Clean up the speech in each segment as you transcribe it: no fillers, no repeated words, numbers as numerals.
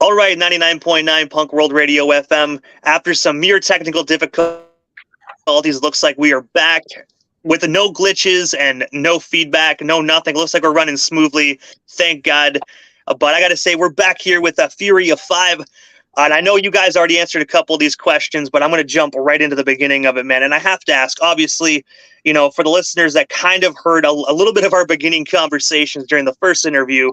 All right, 99.9 Punk World Radio FM. After some mere technical difficulties, looks like we are back with no glitches and no feedback, no nothing. Looks like we're running smoothly. Thank God. But I got to say, we're back here with a Fury of Five. And I know you guys already answered a couple of these questions, but I'm going to jump right into the beginning of it, man. And I have to ask, obviously, for the listeners that kind of heard a little bit of our beginning conversations during the first interview,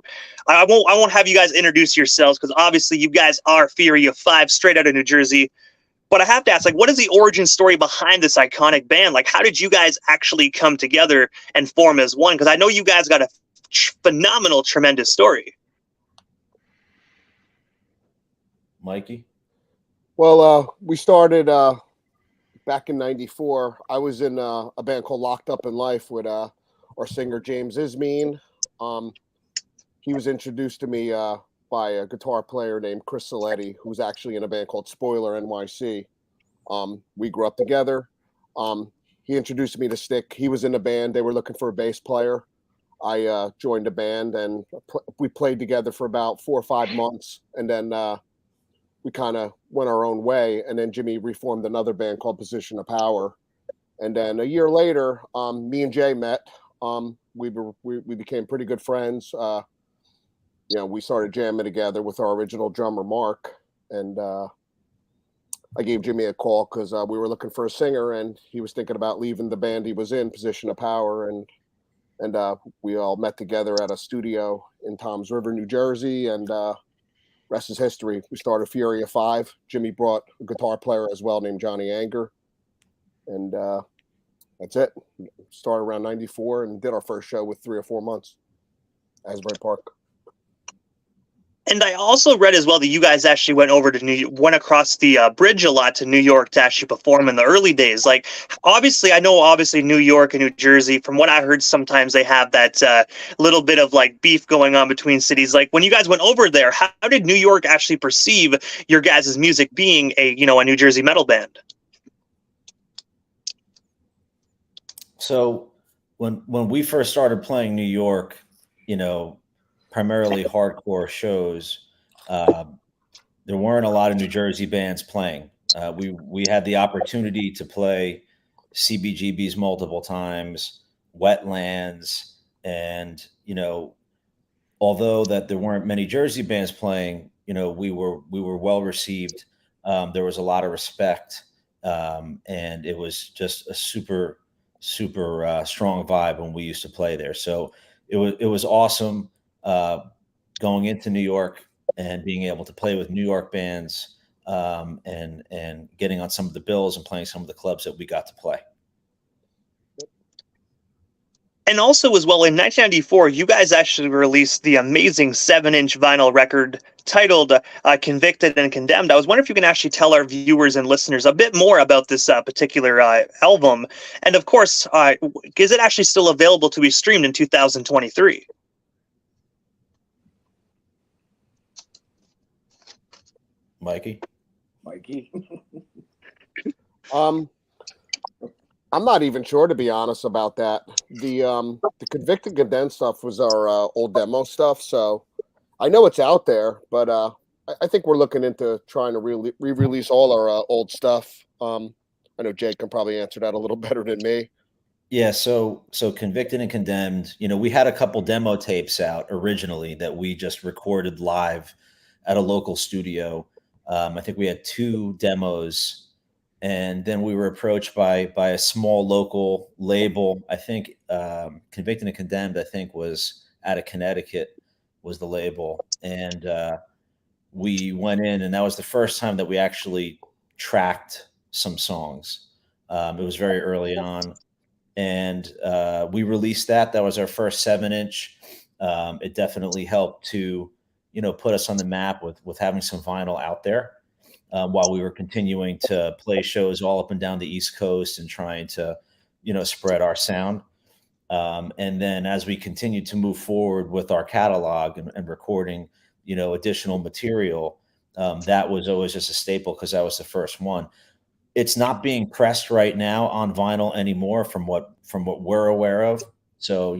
I won't have you guys introduce yourselves because obviously you guys are Fury of Five, straight out of New Jersey. But I have to ask, what is the origin story behind this iconic band? How did you guys actually come together and form as one? Because I know you guys got a phenomenal, tremendous story. Mikey? Well, we started back in '94. I was in a band called Locked Up in Life with our singer James Ismeen. He was introduced to me by a guitar player named Chris Saletti, who's actually in a band called Spoiler NYC. We grew up together. He introduced me to Stick. He was in the band. They were looking for a bass player. I joined the band, and we played together for about 4 or 5 months, and then we kind of went our own way. And then Jimmy reformed another band called Position of Power. And then a year later, me and Jay met. We became pretty good friends. We started jamming together with our original drummer, Mark. And I gave Jimmy a call because we were looking for a singer, and he was thinking about leaving the band he was in, Position of Power. And we all met together at a studio in Toms River, New Jersey. And rest is history. We started Fury of Five. Jimmy brought a guitar player as well named Johnny Anger. And that's it. Started around '94 and did our first show with 3 or 4 months, Asbury Park. And I also read as well that you guys actually went across the bridge a lot to New York to actually perform in the early days. Obviously New York and New Jersey, from what I heard, sometimes they have that little bit of beef going on between cities. When you guys went over there, how did New York actually perceive your guys' music being a New Jersey metal band? So when we first started playing New York, primarily hardcore shows, there weren't a lot of New Jersey bands playing. We had the opportunity to play CBGBs multiple times, Wetlands, and although that there weren't many Jersey bands playing, we were well received. There was a lot of respect, and it was just a super strong vibe when we used to play there. So it was awesome. Going into New York and being able to play with New York bands, and getting on some of the bills and playing some of the clubs that we got to play. And also as well, in 1994, you guys actually released the amazing 7-inch vinyl record titled Convicted and Condemned. I was wondering if you can actually tell our viewers and listeners a bit more about this particular album. And of course, is it actually still available to be streamed in 2023? Mikey? I'm not even sure, to be honest, about that. The Convicted Condemned stuff was our old demo stuff, so I know it's out there, but I think we're looking into trying to re-release all our old stuff. I know Jake can probably answer that a little better than me. Yeah, so Convicted and Condemned, we had a couple demo tapes out originally that we just recorded live at a local studio. I think we had 2 demos. And then we were approached by a small local label. I think Convicted and Condemned, I think, was out of Connecticut, was the label. And we went in, and that was the first time that we actually tracked some songs. It was very early on. And we released that. That was our first 7-inch. It definitely helped to, put us on the map with having some vinyl out there. While we were continuing to play shows all up and down the East Coast and trying to, spread our sound. And then as we continued to move forward with our catalog and recording, additional material, that was always just a staple because that was the first one. It's not being pressed right now on vinyl anymore from what we're aware of. So,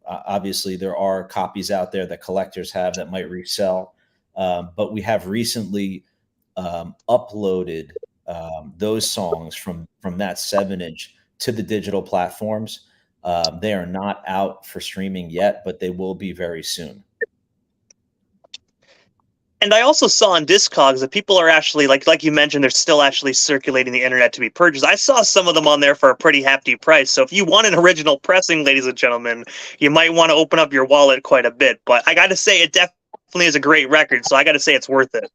obviously there are copies out there that collectors have that might resell. But we have recently uploaded those songs from that 7-inch to the digital platforms. They are not out for streaming yet, but they will be very soon. And I also saw on Discogs that people are actually like you mentioned, they're still actually circulating the internet to be purchased. I saw some of them on there for a pretty hefty price. So if you want an original pressing, ladies and gentlemen, you might want to open up your wallet quite a bit. But I got to say, it definitely is a great record. So I got to say, it's worth it.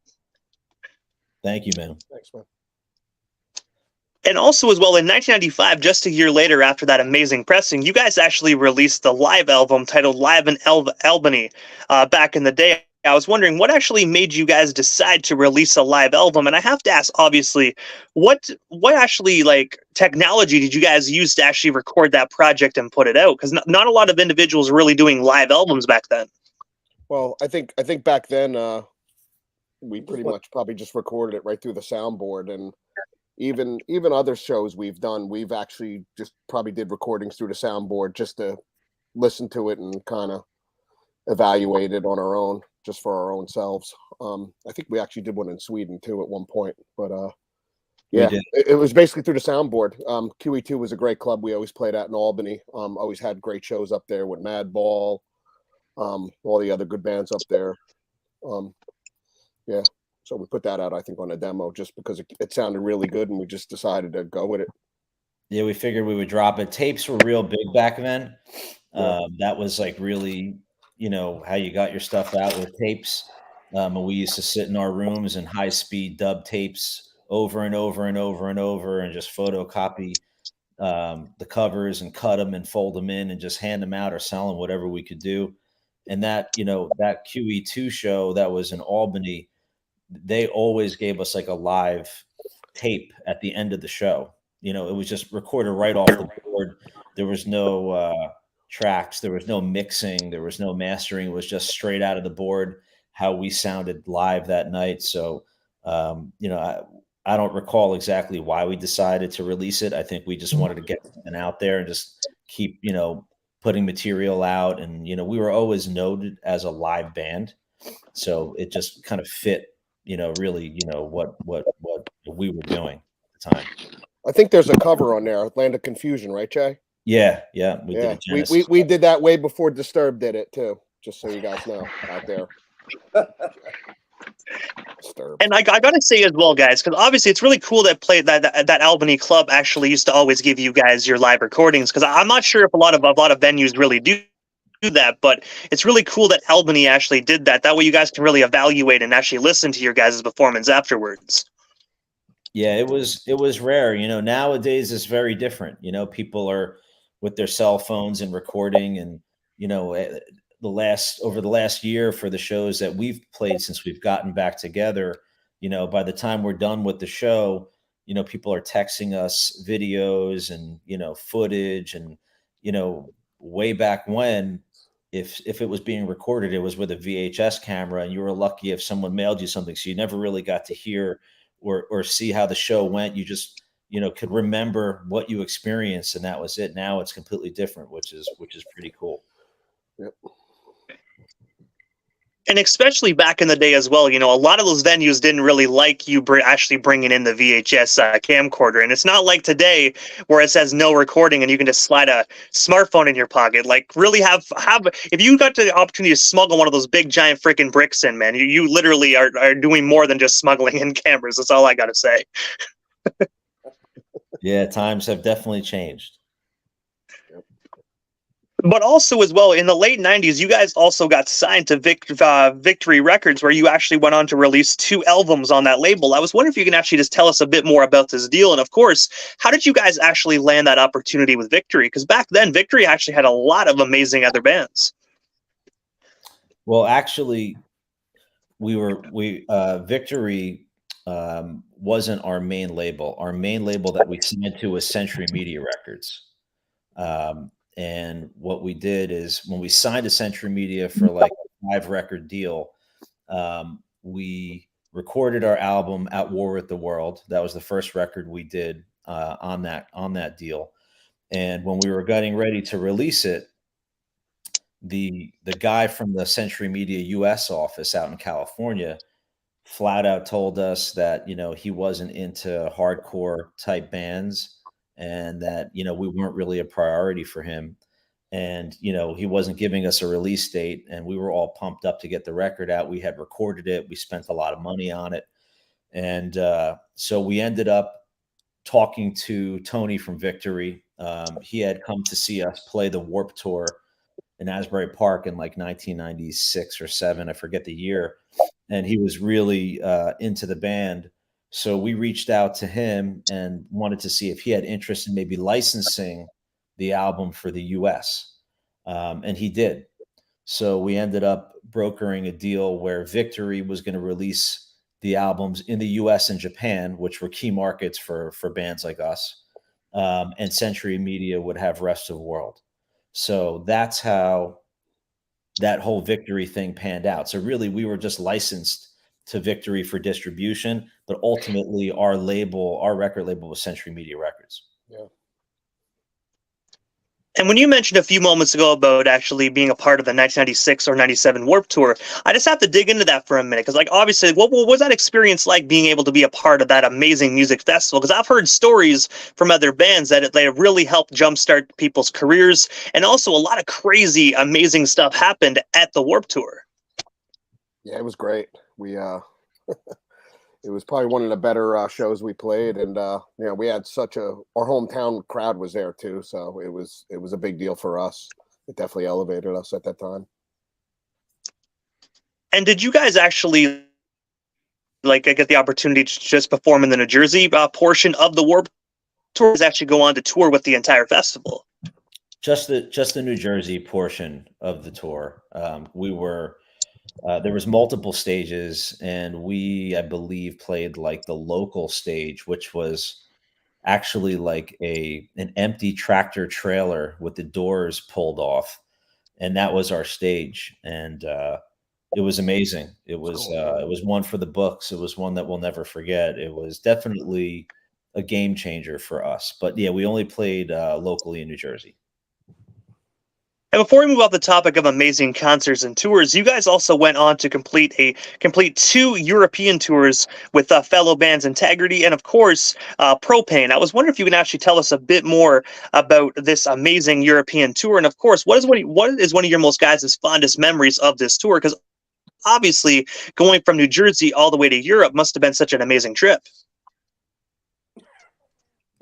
Thank you, man. Thanks, man. And also, as well, in 1995, just a year later after that amazing pressing, you guys actually released the live album titled Live in Albany back in the day. I was wondering what actually made you guys decide to release a live album, and I have to ask, obviously, what actually like technology did you guys use to actually record that project and put it out? Because not a lot of individuals were really doing live albums back then. Well, I think back then we pretty much probably just recorded it right through the soundboard, and even other shows we've done, we've actually just probably did recordings through the soundboard just to listen to it and kind of evaluate it on our own, just for our own selves. I think we actually did one in Sweden too at one point, but yeah, it was basically through the soundboard. QE2 was a great club we always played at in Albany. Always had great shows up there with Madball, all the other good bands up there. Yeah, so we put that out, I think, on a demo just because it sounded really good, and we just decided to go with it. Yeah, we figured we would drop it. Tapes were real big back then. Yeah. That was like really, how you got your stuff out with tapes. And we used to sit in our rooms and high-speed dub tapes over and over and over and over and just photocopy the covers and cut them and fold them in and just hand them out or sell them, whatever we could do. And that, that QE2 show that was in Albany, they always gave us like a live tape at the end of the show. It was just recorded right off the board. There was no tracks, there was no mixing, there was no mastering. It was just straight out of the board how we sounded live that night. So, I don't recall exactly why we decided to release it. I think we just wanted to get something out there and just keep, putting material out. And, we were always noted as a live band. So it just kind of fit, really, what we were doing at the time. I think there's a cover on there, Land of Confusion, right, Jay? Yeah, we did it. We did that way before Disturbed did it too, just so you guys know out there. And I gotta say as well, guys, because obviously it's really cool that Albany club actually used to always give you guys your live recordings. Because I'm not sure if a lot of venues really do that, but it's really cool that Albany actually did that. That way, you guys can really evaluate and actually listen to your guys' performance afterwards. Yeah, it was rare. Nowadays it's very different. People are with their cell phones and recording, and over the last year for the shows that we've played since we've gotten back together, by the time we're done with the show, people are texting us videos and footage, and way back when, if it was being recorded, it was with a VHS camera, and you were lucky if someone mailed you something, so you never really got to hear or see how the show went. You just could remember what you experienced, and that was it. Now it's completely different, which is pretty cool. Yep. And especially back in the day as well, a lot of those venues didn't really like you actually bringing in the VHS camcorder. And it's not like today where it says no recording and you can just slide a smartphone in your pocket. Like, really have if you got the opportunity to smuggle one of those big giant freaking bricks in, man, you literally are doing more than just smuggling in cameras. That's all I got to say. Yeah, times have definitely changed. But also as well, in the late 90s, you guys also got signed to Victory Records, where you actually went on to release 2 albums on that label. I was wondering if you can actually just tell us a bit more about this deal. And of course, how did you guys actually land that opportunity with Victory? Because back then, Victory actually had a lot of amazing other bands. Well, actually, Victory wasn't our main label. Our main label that we signed to was Century Media Records. And what we did is, when we signed to Century Media for like a 5-record deal, we recorded our album At War with the World. That was the first record we did on that deal. And when we were getting ready to release it, the guy from the Century Media US office out in California flat out told us that, he wasn't into hardcore type bands, and that, we weren't really a priority for him. And, he wasn't giving us a release date, and we were all pumped up to get the record out. We had recorded it. We spent a lot of money on it. And so we ended up talking to Tony from Victory. He had come to see us play the Warp Tour in Asbury Park in like 1996 or 7, I forget the year, and he was really into the band. So we reached out to him and wanted to see if he had interest in maybe licensing the album for the US, and he did. So we ended up brokering a deal where Victory was going to release the albums in the US and Japan, which were key markets for bands like us, and Century Media would have rest of the world. So that's how that whole Victory thing panned out. So really, we were just licensed to Victory for distribution, but ultimately our record label was Century Media Records. Yeah. And when you mentioned a few moments ago about actually being a part of the 1996 or 97 Warp Tour, I just have to dig into that for a minute. Because, like, obviously, what was that experience like being able to be a part of that amazing music festival? Because I've heard stories from other bands that they really helped jumpstart people's careers. And also, a lot of crazy, amazing stuff happened at the Warp Tour. Yeah, it was great. It was probably one of the better shows we played, and we had our hometown crowd was there too, so it was a big deal for us. It definitely elevated us at that time. And did you guys actually get the opportunity to just perform in the New Jersey portion of the Warped Tour? Actually go on to tour with the entire festival? Just the New Jersey portion of the tour. There was multiple stages, and I believe, played like the local stage, which was actually like an empty tractor trailer with the doors pulled off, and that was our stage. And it was amazing. It was one for the books. It was one that we'll never forget. It was definitely a game changer for us. But yeah, we only played locally in New Jersey. And before we move off the topic of amazing concerts and tours, you guys also went on to complete 2 European tours with fellow bands Integrity and, of course, Propane. I was wondering if you can actually tell us a bit more about this amazing European tour, and, of course, what is one of your most guys' fondest memories of this tour? Because obviously, going from New Jersey all the way to Europe must have been such an amazing trip.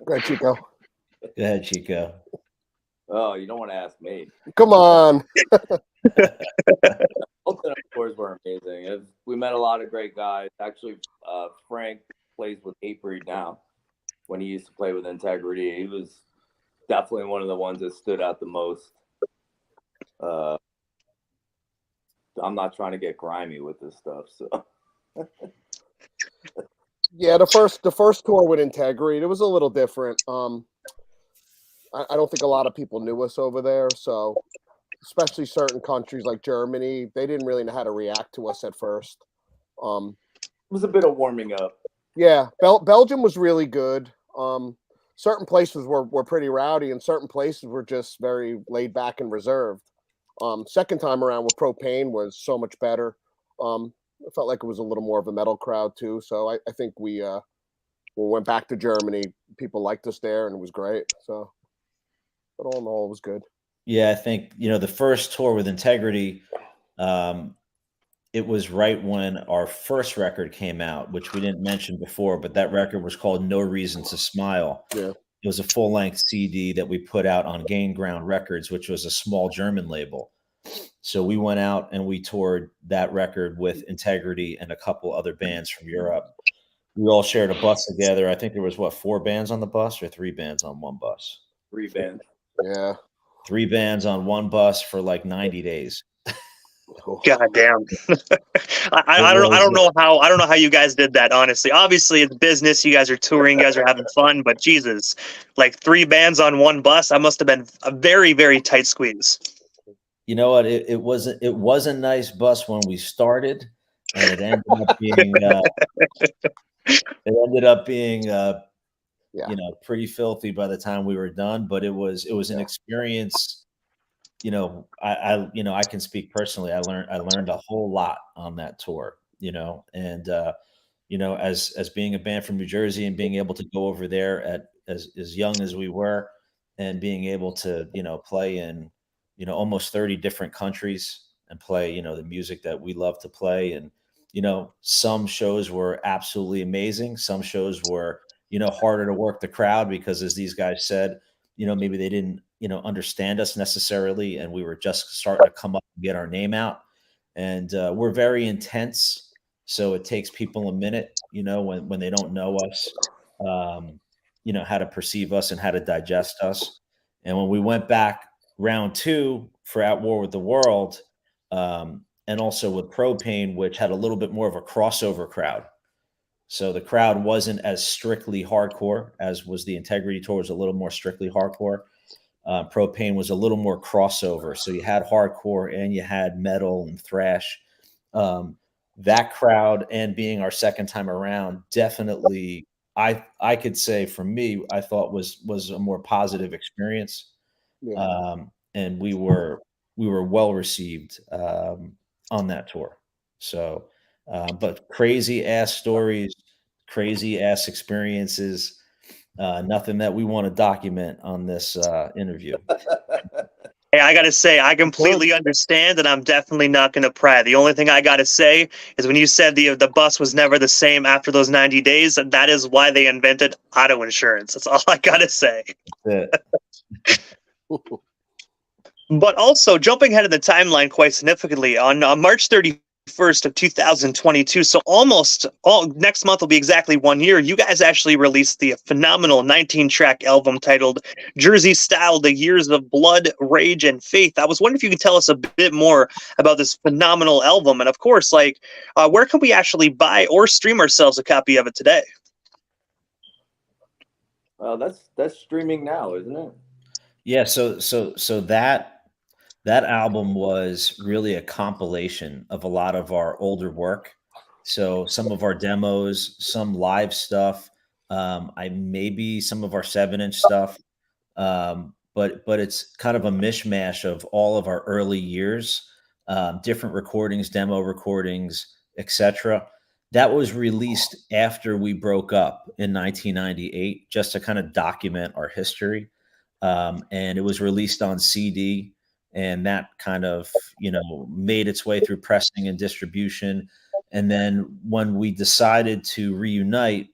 Go ahead, Chico. Go ahead, Chico. Oh, you don't want to ask me. Come on. Both of the tours were amazing. We met a lot of great guys. Actually, Frank plays with Hatebreed now. When he used to play with Integrity, he was definitely one of the ones that stood out the most. I'm not trying to get grimy with this stuff, so. Yeah, the first tour with Integrity, it was a little different. I don't think a lot of people knew us over there, so especially certain countries like Germany, they didn't really know how to react to us at first. It was a bit of warming up. Yeah, Belgium was really good. Certain places were pretty rowdy, and certain places were just very laid back and reserved. Second time around with Propane was so much better. It felt like it was a little more of a metal crowd too. So I think we went back to Germany. People liked us there, and it was great. So, but all in all, it was good. Yeah, I think the first tour with Integrity, it was right when our first record came out, which we didn't mention before, but that record was called No Reason to Smile. Yeah. It was a full-length CD that we put out on Gain Ground Records, which was a small German label. So we went out and we toured that record with Integrity and a couple other bands from Europe. We all shared a bus together. I think there was 4 bands on the bus or 3 bands on one bus? 3 bands. Yeah. 3 bands on one bus for like 90 days. God damn. I don't know how you guys did that, honestly. Obviously it's business, you guys are touring, you guys are having fun, but Jesus, like 3 bands on one bus, that must have been a very, very tight squeeze. You know what? It was a nice bus when we started, and it ended up being pretty filthy by the time we were done, but it was an experience I can speak personally. I learned a whole lot on that tour, and as being a band from New Jersey and being able to go over there at as young as we were, and being able to play in almost 30 different countries and play the music that we love to play. And some shows were absolutely amazing. Some shows were harder to work the crowd because, as these guys said, maybe they didn't understand us necessarily, and we were just starting to come up and get our name out. And we're very intense, so it takes people a minute when they don't know us, how to perceive us and how to digest us. And when we went back round two for At War with the World, and also with Propane, which had a little bit more of a crossover crowd, so the crowd wasn't as strictly hardcore as was the Integrity Tour. Was a little more strictly hardcore. Propane was a little more crossover, so you had hardcore and you had metal and thrash. That crowd, and being our second time around, definitely, I could say for me, I thought was a more positive experience. Yeah. And we were well received on that tour. So, but crazy ass stories, crazy ass experiences. Nothing that we want to document on this interview. Hey, I gotta say, I completely understand, and I'm definitely not gonna pry. The only thing I gotta say is when you said the bus was never the same after those 90 days, that is why they invented auto insurance. That's all I gotta say. That's it. But also, jumping ahead of the timeline quite significantly, on March 31st of 2022, so almost all next month will be exactly 1 year, you guys actually released the phenomenal 19-track album titled Jersey Style: The Years of Blood, Rage, and Faith. I was wondering if you could tell us a bit more about this phenomenal album, and of course, where can we actually buy or stream ourselves a copy of it today? Well, that's streaming now, isn't it? Yeah. So that album was really a compilation of a lot of our older work. So some of our demos, some live stuff, I maybe some of our 7-inch stuff, but it's kind of a mishmash of all of our early years, different recordings, demo recordings, etc. That was released after we broke up in 1998, just to kind of document our history. And it was released on CD, and that kind of made its way through pressing and distribution. And then when we decided to reunite,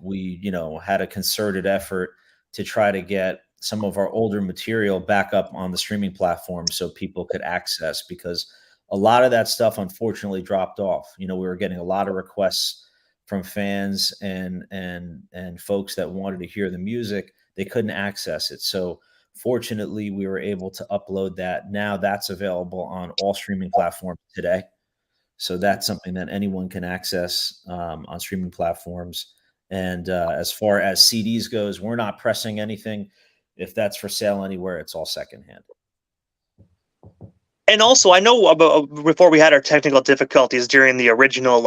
we had a concerted effort to try to get some of our older material back up on the streaming platform so people could access, because a lot of that stuff unfortunately dropped off. We were getting a lot of requests from fans and folks that wanted to hear the music. They couldn't access it. So fortunately, we were able to upload that. Now that's available on all streaming platforms today. So that's something that anyone can access on streaming platforms. And as far as CDs goes, we're not pressing anything. If that's for sale anywhere, it's all secondhand. And also, I know before we had our technical difficulties during the original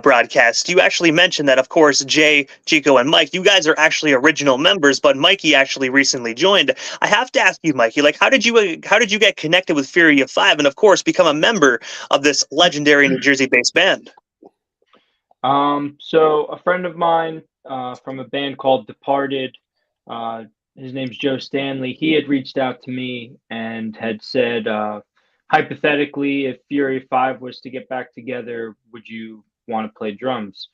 broadcast, you actually mentioned that, of course, Jay, Chico, and Mike, you guys are actually original members, but Mikey actually recently joined. I have to ask you, Mikey, how did you get connected with Fury of Five, and of course, become a member of this legendary New Jersey-based band? So a friend of mine from a band called Departed, his name's Joe Stanley. He had reached out to me and had said, hypothetically, if Fury 5 was to get back together, would you want to play drums?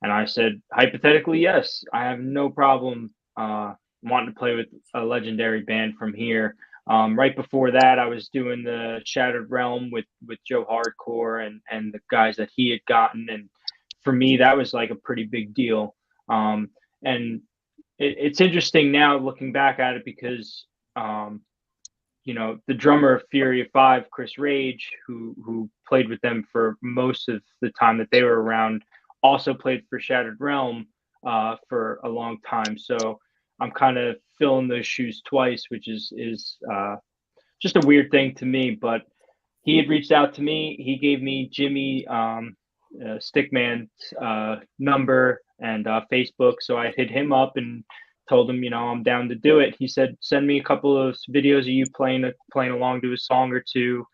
And I said, hypothetically, yes. I have no problem wanting to play with a legendary band from here. Right before that, I was doing the Shattered Realm with Joe Hardcore and the guys that he had gotten. And for me, that was like a pretty big deal. And it's interesting now looking back at it because, the drummer of Fury of Five, Chris Rage, who played with them for most of the time that they were around, also played for Shattered Realm for a long time. So I'm kind of filling those shoes twice, which is just a weird thing to me. But he had reached out to me. He gave me Jimmy Stickman's number and Facebook. So I hit him up and told him, I'm down to do it. He said, send me a couple of videos of you playing along to a song or two.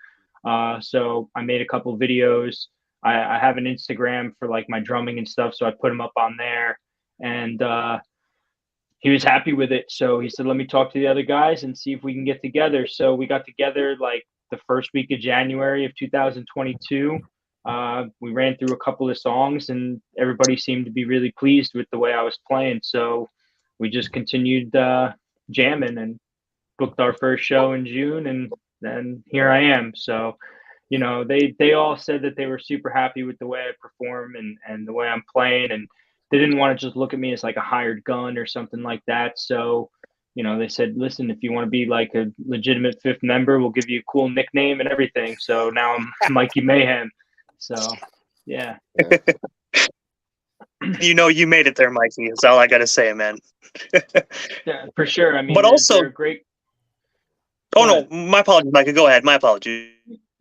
So I made a couple of videos. I have an Instagram for like my drumming and stuff, so I put them up on there, and he was happy with it. So he said, let me talk to the other guys and see if we can get together. So we got together like the first week of January of 2022. We ran through a couple of songs, and everybody seemed to be really pleased with the way I was playing. So we just continued jamming and booked our first show in June, and then here I am. So, they all said that they were super happy with the way I perform and the way I'm playing, and they didn't want to just look at me as like a hired gun or something like that. So, they said, listen, if you want to be like a legitimate fifth member, we'll give you a cool nickname and everything. So now I'm Mikey Mayhem. So, yeah. You made it there, Mikey. That's all I got to say, man. Yeah, for sure. I mean, But also, they're great. Oh, no, my apologies, Mikey. Go ahead. My apologies.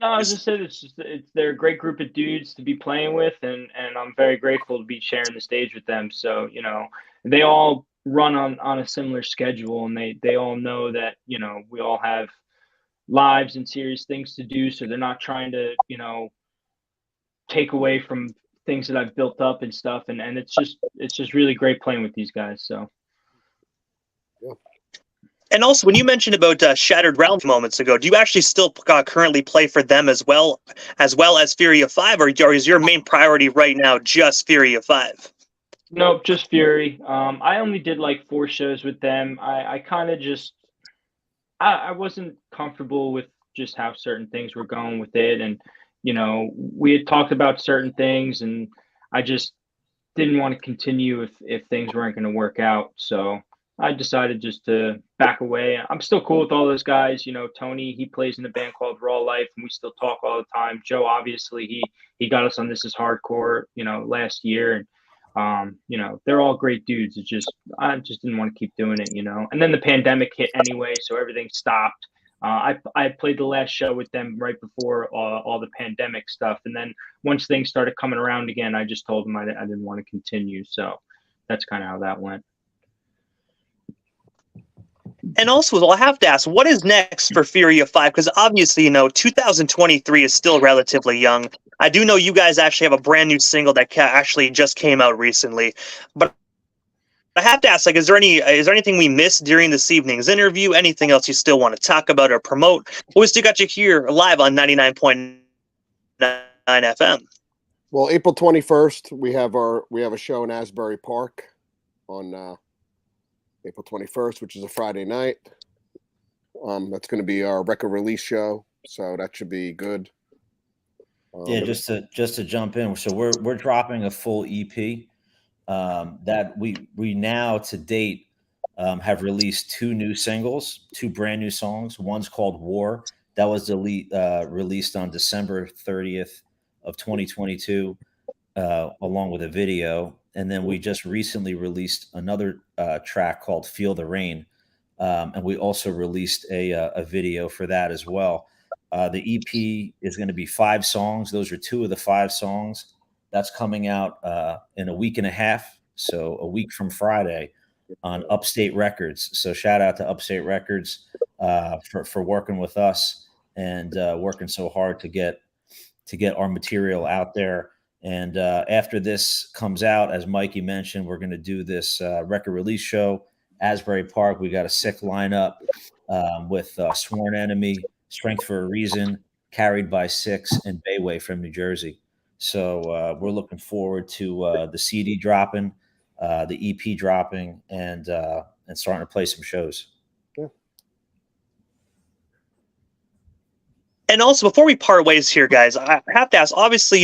No, I was just saying they're a great group of dudes to be playing with, and I'm very grateful to be sharing the stage with them. So, they all run on a similar schedule, and they all know that, we all have lives and serious things to do. So they're not trying to, take away from things that I've built up and stuff. And it's just really great playing with these guys. So. And also, when you mentioned about Shattered Realms moments ago, do you actually still currently play for them as well as Fury of 5, or is your main priority right now just Fury of 5? Nope, just Fury. I only did like 4 shows with them. I kind of just I wasn't comfortable with just how certain things were going with it, and we had talked about certain things, and I just didn't want to continue if things weren't going to work out. So I decided just to back away. I'm still cool with all those guys. Tony, he plays in a band called Raw Life, and we still talk all the time. Joe, obviously, he got us on This Is Hardcore, last year. And, they're all great dudes. I just didn't want to keep doing it, And then the pandemic hit anyway, so everything stopped. I played the last show with them right before all the pandemic stuff. And then once things started coming around again, I just told them I didn't want to continue. So that's kind of how that went. And also, I have to ask, what is next for Fury of 5? Because obviously, 2023 is still relatively young. I do know you guys actually have a brand new single that actually just came out recently. But I have to ask, is there anything we missed during this evening's interview? Anything else you still want to talk about or promote? We still got you here live on 99.9 FM. Well, April 21st, we have a show in Asbury Park on April 21st, which is a Friday night. That's going to be our record release show, so that should be good. Yeah, just to jump in, so we're dropping a full EP that we now to date have released 2 new singles, 2 brand new songs. One's called War, that was released on December 30th of 2022, along with a video. And then we just recently released another track called Feel the Rain. And we also released a video for that as well. The EP is going to be 5 songs. Those are 2 of the 5 songs. That's coming out in a week and a half. So a week from Friday on Upstate Records. So shout out to Upstate Records for working with us and working so hard to get our material out there. And after this comes out, as Mikey mentioned, we're going to do this record release show, Asbury Park. We got a sick lineup with Sworn Enemy, Strength for a Reason, Carried by 6, and Bayway from New Jersey. So we're looking forward to the CD dropping, the EP dropping, and starting to play some shows. And also, before we part ways here, guys, I have to ask, obviously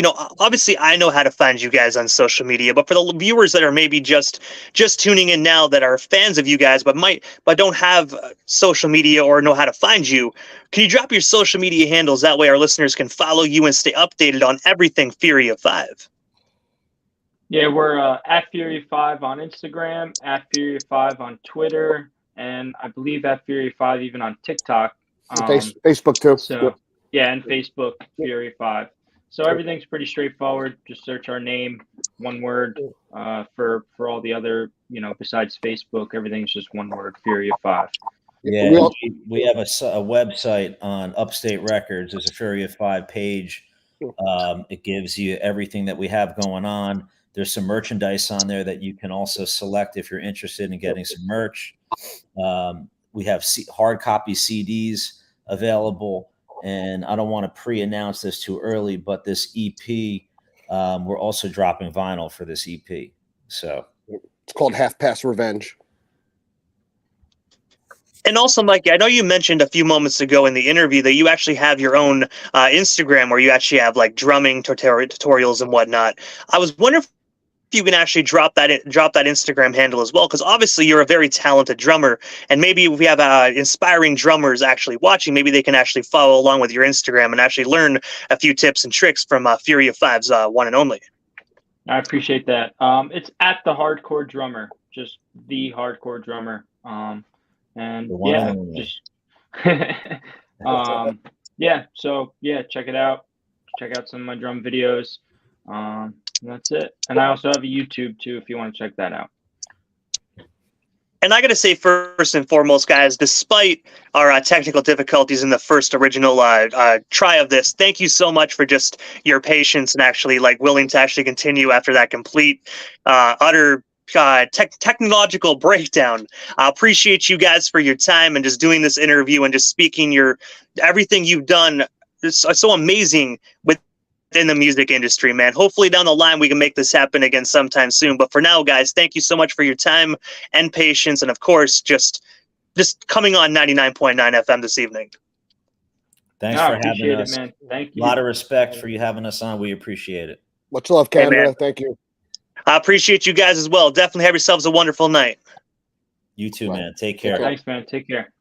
I know how to find you guys on social media, but for the viewers that are maybe just tuning in now that are fans of you guys, but don't have social media or know how to find you, can you drop your social media handles? That way our listeners can follow you and stay updated on everything Fury of 5. Yeah, we're at Fury of 5 on Instagram, at Fury of 5 on Twitter, and I believe at Fury of 5 even on TikTok. Facebook too. So. Yep. Yeah, and Facebook, Fury 5. So everything's pretty straightforward. Just search our name. one word. For all the other, besides Facebook, everything's just one word, Fury of Five. Yeah, we have a website on Upstate Records. There's a Fury of Five page. It gives you everything that we have going on. There's some merchandise on there that you can also select if you're interested in getting some merch. We have hard copy CDs available, and I don't want to pre-announce this too early, but this EP, we're also dropping vinyl for this EP. So it's called Half Past Revenge. And also, Mikey, I know you mentioned a few moments ago in the interview that you actually have your own Instagram where you actually have like drumming tutorials and whatnot. I was wondering if you can actually drop that Instagram handle as well, because obviously you're a very talented drummer, and maybe if we have inspiring drummers actually watching, maybe they can actually follow along with your Instagram and actually learn a few tips and tricks from Fury of Five's one and only. I appreciate that. It's at the Hardcore Drummer, just the Hardcore Drummer. And yeah, just so check it out. Check out some of my drum videos. That's it. And I also have a YouTube too if you want to check that out. And I got to say, first and foremost, guys, despite our technical difficulties in the first original try of this, thank you so much for just your patience and actually willing to actually continue after that complete, utter technological breakdown. I appreciate you guys for your time and just doing this interview and just speaking everything you've done. It's so amazing within the music industry, man. Hopefully down the line we can make this happen again sometime soon. But for now, guys, thank you so much for your time and patience, and of course, just coming on 99.9 FM this evening. Thanks for having us, man. Thank you. A lot of respect for you having us on. We appreciate it. Much love, Canada. Hey, thank you. I appreciate you guys as well. Definitely have yourselves a wonderful night. You too, man. Take care. Thanks, man. Take care.